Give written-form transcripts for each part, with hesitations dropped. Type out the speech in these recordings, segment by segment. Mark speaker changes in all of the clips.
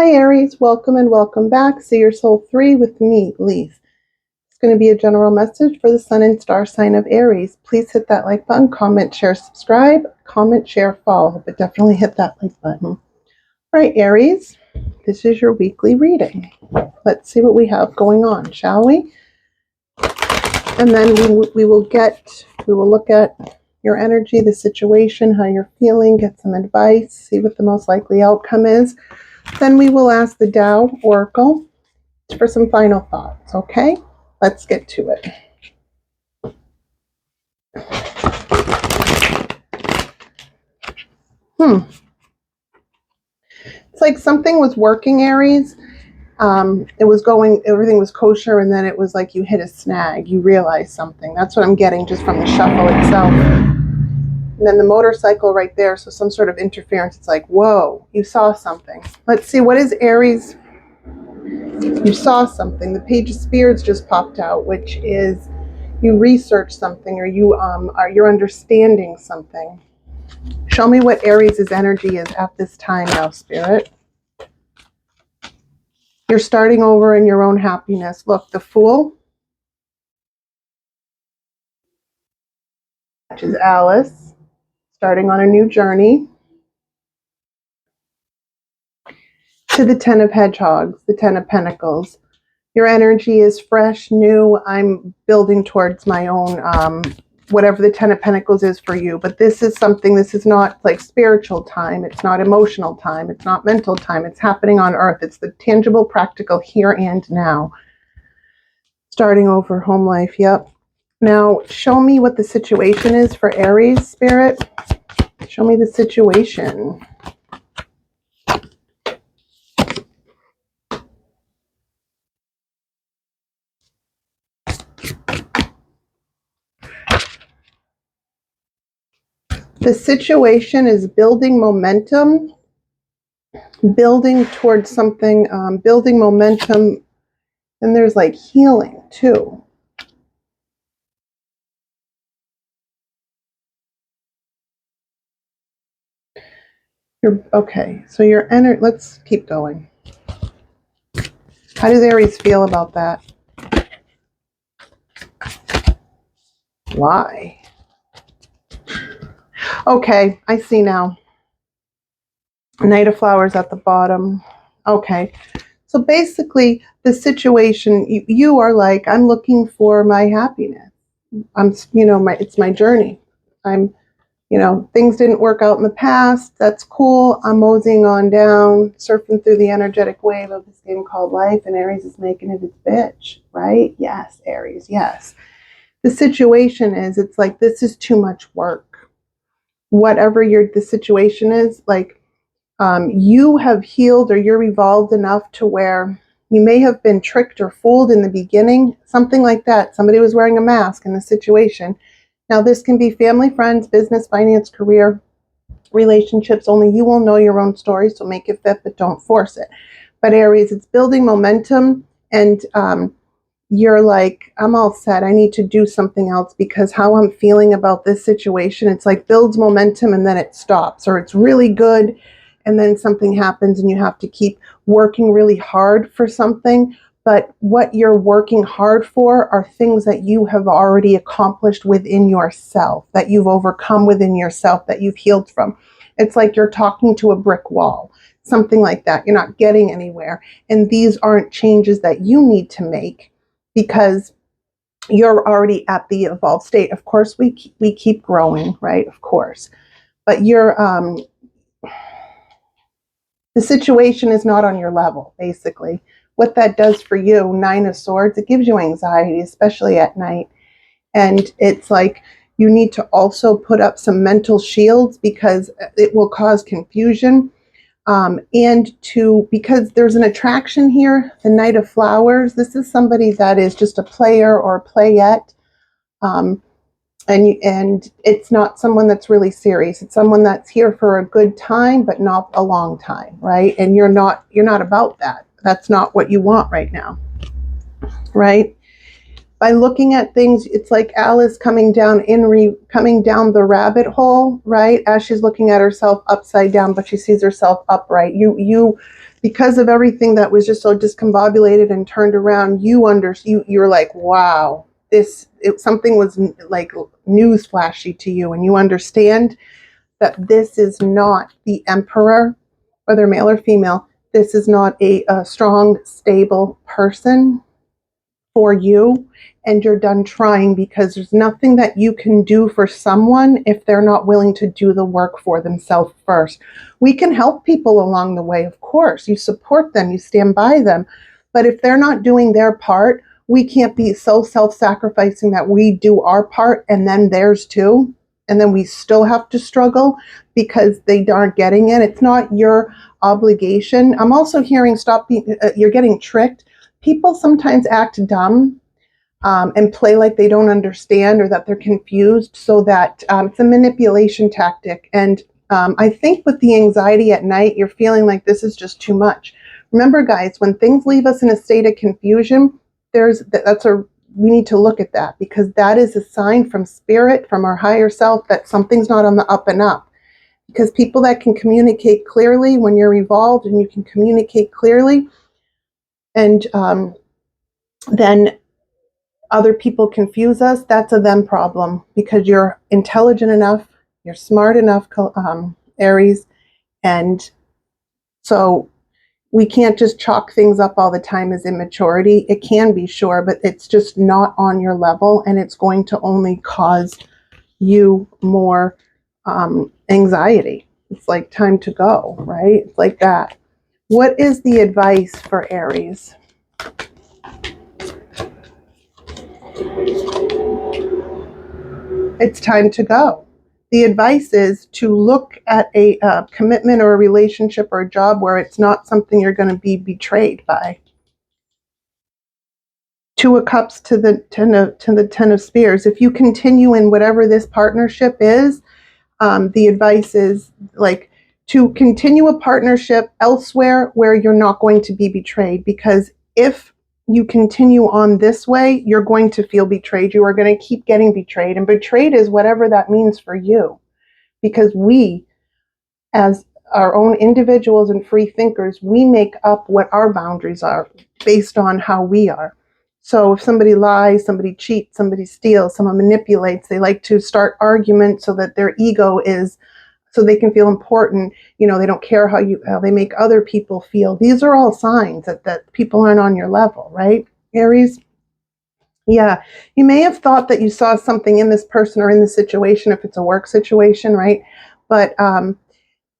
Speaker 1: Hi Aries, welcome and welcome back. See Your Soul 3 with me, Leaf. It's going to be a general message for the sun and star sign of Aries. Please hit that like button, comment, share, subscribe, comment, share, follow, but definitely hit that like button. All right, Aries, this is your weekly reading. Let's see what we have going on, shall we? And then we will look at your energy, the situation, how you're feeling, get some advice, see what the most likely outcome is. Then we will ask the Tao Oracle for some final thoughts, okay? Let's get to it. It's like something was working, Aries. It was going, everything was kosher, and then it was like you hit a snag. You realized something. That's what I'm getting just from the shuffle itself. And then the motorcycle right there, so some sort of interference. It's like, whoa, you saw something. Let's see, what is Aries? You saw something. The Page of Spears just popped out, which is you research something, or you're understanding something. Show me what Aries' energy is at this time now, Spirit. You're starting over in your own happiness. Look, the Fool, which is Alice, starting on a new journey, to the Ten of Hedgehogs, the Ten of Pentacles. Your energy is fresh, new. I'm building towards my own, whatever the Ten of Pentacles is for you. But this is something, this is not like spiritual time. It's not emotional time. It's not mental time. It's happening on earth. It's the tangible, practical here and now. Starting over, home life, yep. Now, show me what the situation is for Aries, Spirit. Show me the situation. The situation is building momentum, building towards something, building momentum, and there's like healing too. Okay, so your energy, let's keep going. How does Aries feel about that? Why? Okay, I see now. Knight of Flowers at the bottom. Okay, so basically the situation, you are like, I'm looking for my happiness. It's my journey. Things didn't work out in the past. That's cool. I'm moseying on down, surfing through the energetic wave of this game called life, and Aries is making it its bitch, right? Yes, Aries, yes. The situation is, it's like, this is too much work. Whatever the situation is, like, you have healed, or you're evolved enough to where you may have been tricked or fooled in the beginning, something like that. Somebody was wearing a mask in the situation. Now, this can be family, friends, business, finance, career, relationships. Only you will know your own story, so make it fit, but don't force it. But Aries, it's building momentum, and you're like, I'm all set. I need to do something else, because how I'm feeling about this situation, it's like builds momentum and then it stops, or it's really good and then something happens and you have to keep working really hard for something. But what you're working hard for are things that you have already accomplished within yourself, that you've overcome within yourself, that you've healed from. It's like you're talking to a brick wall, something like that. You're not getting anywhere. And these aren't changes that you need to make, because you're already at the evolved state. Of course, we keep growing, right? Of course. But the situation is not on your level, basically. What that does for you, Nine of Swords, it gives you anxiety, especially at night. And it's like you need to also put up some mental shields, because it will cause confusion. Because there's an attraction here, the Knight of Flowers. This is somebody that is just a player or a playette. And it's not someone that's really serious. It's someone that's here for a good time, but not a long time, right? And you're not about that. That's not what you want right now, right? by looking at things, it's like Alice coming down coming down the rabbit hole, right? As she's looking at herself upside down, but she sees herself upright. You because of everything that was just so discombobulated and turned around, you're like, wow, something was like news flashy to you, and you understand that this is not the emperor, whether male or female. This is not a strong, stable person for you, and you're done trying, because there's nothing that you can do for someone if they're not willing to do the work for themselves first. We can help people along the way, of course. You support them, you stand by them. But if they're not doing their part, we can't be so self-sacrificing that we do our part and then theirs too. And then we still have to struggle because they aren't getting it. It's not your obligation. I'm also hearing you're getting tricked. People sometimes act dumb and play like they don't understand or that they're confused, so that it's a manipulation tactic. And I think with the anxiety at night, you're feeling like this is just too much. Remember, guys, when things leave us in a state of confusion, we need to look at that, because that is a sign from spirit, from our higher self, that something's not on the up and up. Because people that can communicate clearly, when you're evolved and you can communicate clearly, and then other people confuse us, that's a them problem, because you're intelligent enough, you're smart enough, Aries, and so we can't just chalk things up all the time as immaturity. It can be, sure, but it's just not on your level, and it's going to only cause you more anxiety. It's like time to go, right? It's like that. What is the advice for Aries? It's time to go. The advice is to look at a commitment or a relationship or a job where it's not something you're going to be betrayed by. Two of Cups to the Ten of Spears. If you continue in whatever this partnership is, the advice is like to continue a partnership elsewhere where you're not going to be betrayed, because if you continue on this way, you're going to feel betrayed. You are going to keep getting betrayed, and betrayed is whatever that means for you, because we, as our own individuals and free thinkers, we make up what our boundaries are based on how we are. So if somebody lies, somebody cheats, somebody steals, someone manipulates, they like to start arguments so that their ego is, so they can feel important. You know, they don't care how they make other people feel. These are all signs that people aren't on your level, right, Aries? Yeah, you may have thought that you saw something in this person or in the situation if it's a work situation, right? But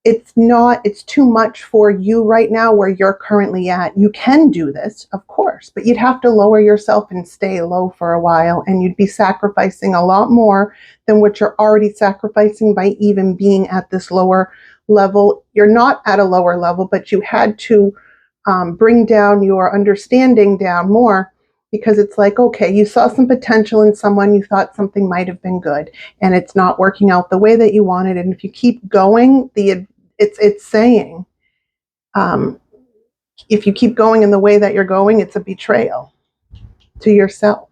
Speaker 1: it's too much for you right now where you're currently at. You can do this, of course, but you'd have to lower yourself and stay low for a while, and you'd be sacrificing a lot more than what you're already sacrificing by even being at this lower level. You're not at a lower level, but you had to bring down your understanding down more, because it's like, okay, you saw some potential in someone, you thought something might have been good, and it's not working out the way that you wanted. And if you keep going, it's saying, if you keep going in the way that you're going, it's a betrayal to yourself.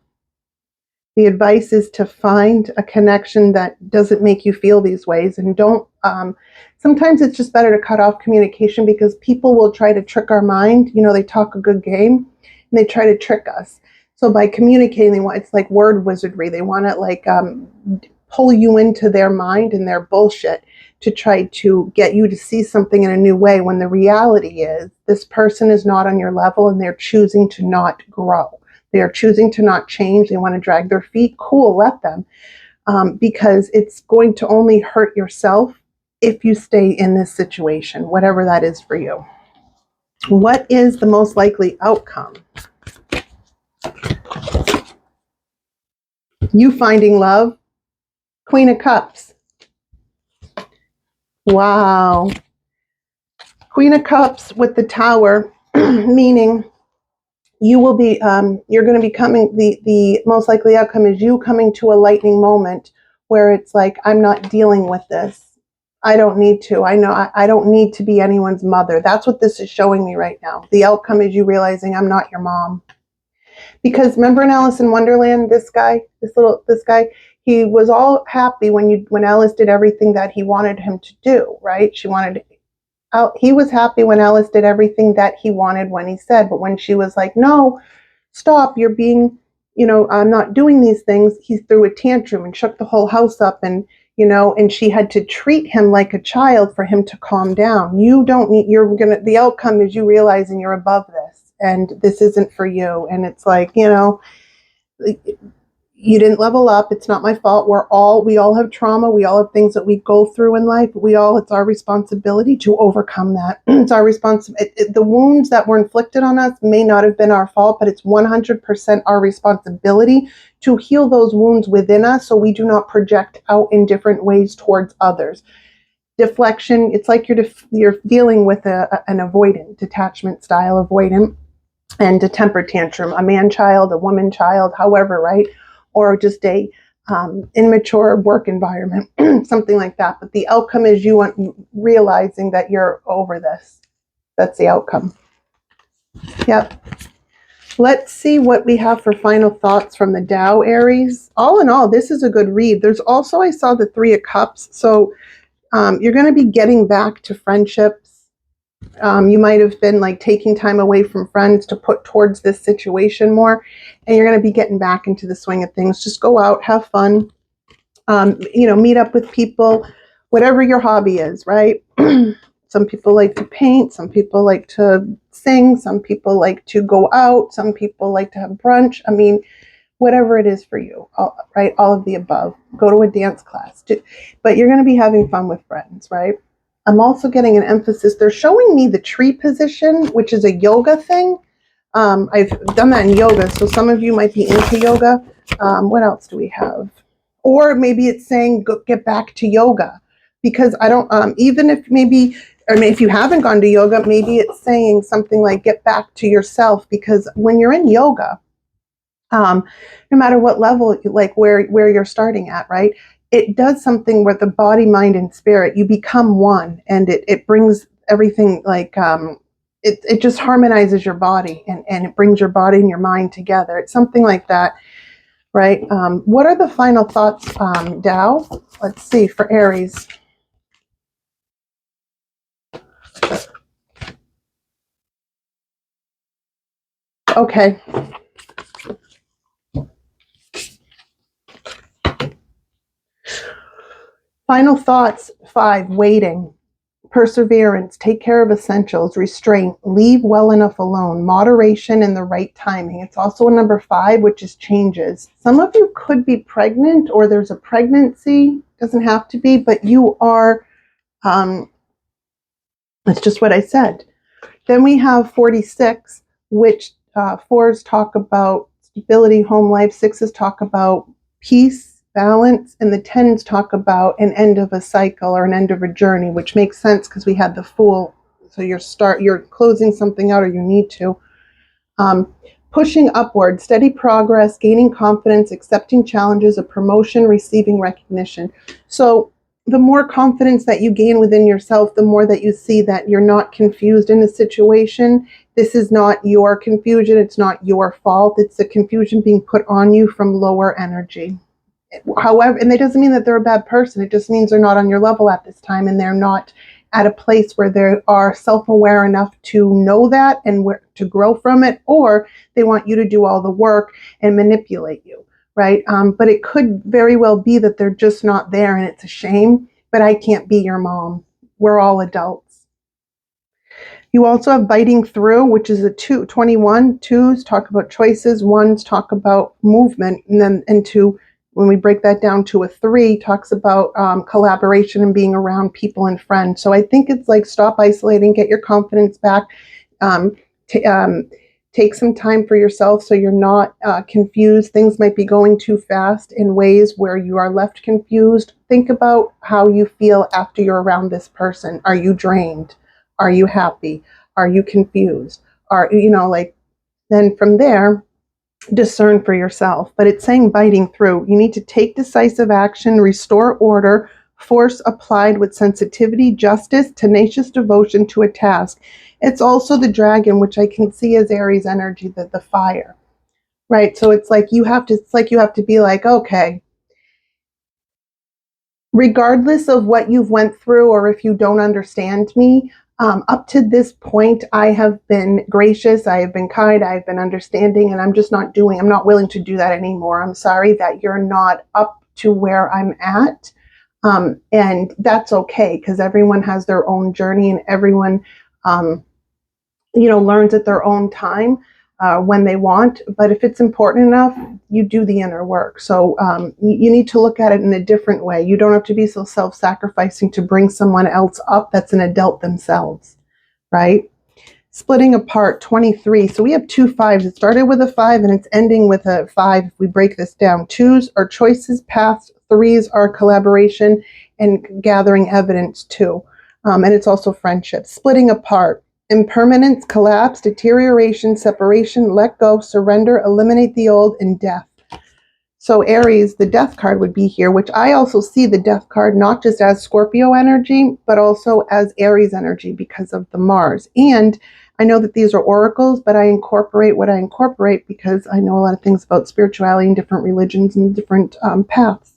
Speaker 1: The advice is to find a connection that doesn't make you feel these ways, and don't. Sometimes it's just better to cut off communication, because people will try to trick our mind. You know, they talk a good game, and they try to trick us. So by communicating, it's like word wizardry. They want to like pull you into their mind and their bullshit to try to get you to see something in a new way, when the reality is this person is not on your level, and they're choosing to not grow. They are choosing to not change. They want to drag their feet. Cool, let them. Because it's going to only hurt yourself if you stay in this situation, whatever that is for you. What is the most likely outcome? You finding love. Queen of Cups. Wow. Queen of Cups with the Tower, meaning you will be, you're going to be coming, the most likely outcome is you coming to a lightning moment where it's like, I'm not dealing with this. I don't need to. I know I don't need to be anyone's mother. That's what this is showing me right now. The outcome is you realizing I'm not your mom. Because remember in Alice in Wonderland, this guy, he was all happy when Alice did everything that he wanted him to do, right? He was happy when Alice did everything that he wanted when he said, but when she was like, no, stop, you're being, I'm not doing these things, he threw a tantrum and shook the whole house up, and she had to treat him like a child for him to calm down. The outcome is you realizing you're above this and this isn't for you. And it's like, you didn't level up. It's not my fault. We all have trauma. We all have things that we go through in life. It's our responsibility to overcome that. It's our the wounds that were inflicted on us may not have been our fault, but it's 100% our responsibility to heal those wounds within us so we do not project out in different ways towards others. Deflection, it's like you're dealing with an avoidant, detachment style avoidant, and a temper tantrum, a man child, a woman child, however, right? Or just a immature work environment, something like that. But the outcome is realizing that you're over this. That's the outcome. Yep. Let's see what we have for final thoughts from the Tao, Aries. All in all, this is a good read. There's also, I saw the 3 of Cups. So you're going to be getting back to friendships. You might have been like taking time away from friends to put towards this situation more, and you're going to be getting back into the swing of things. Just go out, have fun, meet up with people, whatever your hobby is, right? Some people like to paint, some people like to sing, some people like to go out, some people like to have brunch. I mean, whatever it is for you, right? All of the above. Go to a dance class, but you're going to be having fun with friends, right? I'm also getting an emphasis. They're showing me the tree position, which is a yoga thing. I've done that in yoga, so some of you might be into yoga. What else do we have? Or maybe it's saying get back to yoga, because I don't, even if maybe, if you haven't gone to yoga, maybe it's saying something like get back to yourself, because when you're in yoga, no matter what level, like where you're starting at, right? It does something with the body, mind, and spirit. You become one, and it brings everything like, it just harmonizes your body, and it brings your body and your mind together. It's something like that, right? What are the final thoughts, Tao? Let's see, for Aries. Okay. Final thoughts, 5, waiting. Perseverance, take care of essentials, restraint, leave well enough alone, moderation, and the right timing. It's also a number 5, which is changes. Some of you could be pregnant, or there's a pregnancy, doesn't have to be, but you are, that's just what I said. Then we have 46, which 4s talk about stability, home life, 6s talk about peace, balance, and the 10s talk about an end of a cycle or an end of a journey, which makes sense because we had the Fool. So you're closing something out, or you need to. Pushing upward, steady progress, gaining confidence, accepting challenges, a promotion, receiving recognition. So the more confidence that you gain within yourself, the more that you see that you're not confused in a situation. This is not your confusion. It's not your fault. It's the confusion being put on you from lower energy. However, and that doesn't mean that they're a bad person. It just means they're not on your level at this time, and they're not at a place where they are self-aware enough to know that and to grow from it, or they want you to do all the work and manipulate you, right? But it could very well be that they're just not there, and it's a shame, but I can't be your mom. We're all adults. You also have biting through, which is a 21. 2s talk about choices, 1s talk about movement, and then into, when we break that down to a 3, talks about collaboration and being around people and friends. So I think it's like stop isolating, get your confidence back, take some time for yourself so you're not confused. Things might be going too fast in ways where you are left confused. Think about how you feel after you're around this person. Are you drained? Are you happy? Are you confused? Then from there, discern for yourself. But it's saying biting through. You need to take decisive action, restore order, force applied with sensitivity, justice, tenacious devotion to a task. It's also the dragon, which I can see as Aries energy, the fire, right? So it's like you have to be like, okay, regardless of what you've went through or if you don't understand me, up to this point, I have been gracious, I have been kind, I've been understanding, and I'm not willing to do that anymore. I'm sorry that you're not up to where I'm at. And that's okay, because everyone has their own journey, and everyone, um, learns at their own time, when they want. But if it's important enough, you do the inner work. So you need to look at it in a different way. You don't have to be so self-sacrificing to bring someone else up that's an adult themselves, right? Splitting apart, 23. So we have two fives. It started with a 5 and it's ending with a 5. If we break this down, 2s are choices, paths, 3s are collaboration and gathering evidence too. And it's also friendship. Splitting apart, impermanence, collapse, deterioration, separation, let go, surrender, eliminate the old, and death. So Aries, the death card would be here, which I also see the death card not just as Scorpio energy, but also as Aries energy because of the Mars. And I know that these are oracles, but I incorporate what I incorporate because I know a lot of things about spirituality and different religions and different paths.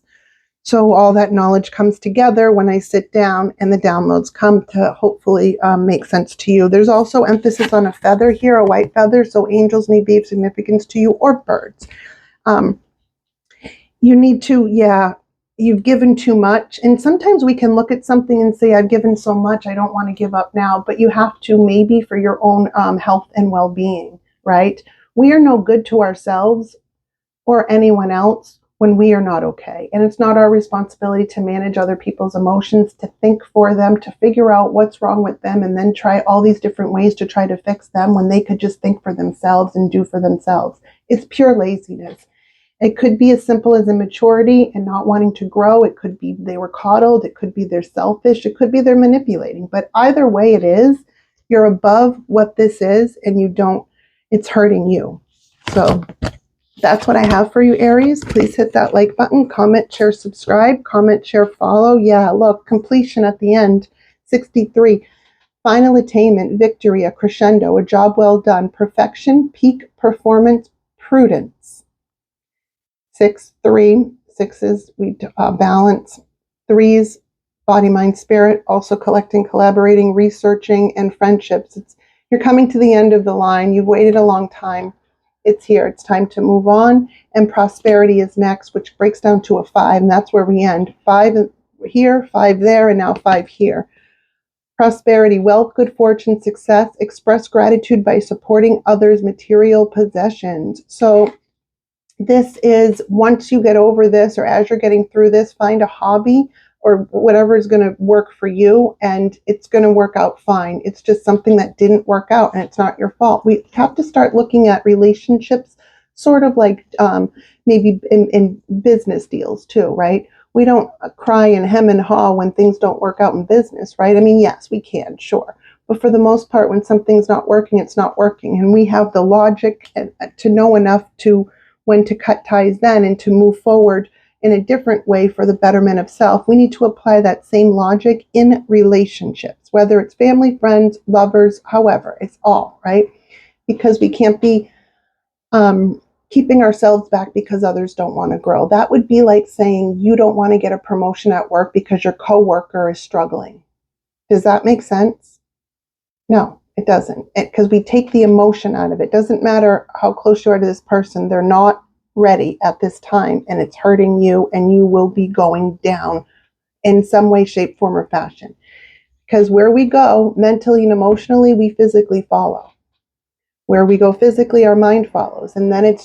Speaker 1: So all that knowledge comes together when I sit down and the downloads come to hopefully make sense to you. There's also emphasis on a feather here, a white feather, so angels may be of significance to you, or birds. You need to, you've given too much. And sometimes we can look at something and say, I've given so much, I don't want to give up now. But you have to, maybe for your own health and well-being, right? We are no good to ourselves or anyone else when we are not okay. And it's not our responsibility to manage other people's emotions, to think for them, to figure out what's wrong with them, and then try all these different ways to try to fix them when they could just think for themselves and do for themselves. It's pure laziness. It could be as simple as immaturity and not wanting to grow. It could be they were coddled. It could be they're selfish. It could be they're manipulating. But either way it is, you're above what this is and it's hurting you. So that's what I have for you, Aries. Please hit that like button, comment, share, subscribe, comment, share, follow. Yeah, look, completion at the end, 63. Final attainment, victory, a crescendo, a job well done, perfection, peak performance, prudence. 6, 3. 6s, we balance. 3s, body, mind, spirit, also collecting, collaborating, researching, and friendships. You're coming to the end of the line. You've waited a long time. It's here. It's time to move on. And prosperity is next, which breaks down to a 5, and that's where we end. 5 here, 5 there, and now 5 here. Prosperity, wealth, good fortune, success. Express gratitude by supporting others' material possessions. So this is, once you get over this, or as you're getting through this, find a hobby or whatever is going to work for you, and it's going to work out fine. It's just something that didn't work out, and it's not your fault. We have to start looking at relationships sort of like maybe in business deals too, right? We don't cry and hem and haw when things don't work out in business, right? I mean, yes, we can, sure. But for the most part, when something's not working, it's not working. And we have the logic to know enough to when to cut ties then and to move forward in a different way for the betterment of self. We need to apply that same logic in relationships, whether it's family, friends, lovers, however, it's all, right? Because we can't be keeping ourselves back because others don't want to grow. That would be like saying you don't want to get a promotion at work because your coworker is struggling. Does that make sense? No, it doesn't. Because we take the emotion out of it. It doesn't matter how close you are to this person. They're not ready at this time, and it's hurting you, and you will be going down in some way, shape, form, or fashion. Because where we go mentally and emotionally, we physically follow. Where we go physically, our mind follows. And then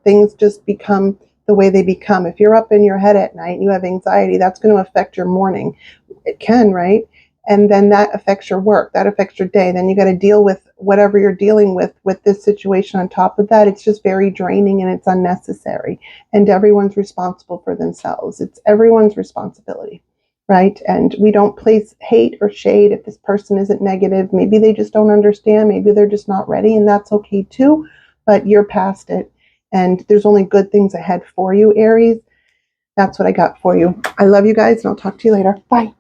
Speaker 1: things just become the way they become. If you're up in your head at night and you have anxiety, that's going to affect your morning. It can, right? And then that affects your work, that affects your day. Then you got to deal with whatever you're dealing with this situation on top of that. It's just very draining and it's unnecessary. And everyone's responsible for themselves. It's everyone's responsibility, right? And we don't place hate or shade if this person isn't negative. Maybe they just don't understand. Maybe they're just not ready, and that's okay too. But you're past it. And there's only good things ahead for you, Aries. That's what I got for you. I love you guys, and I'll talk to you later. Bye.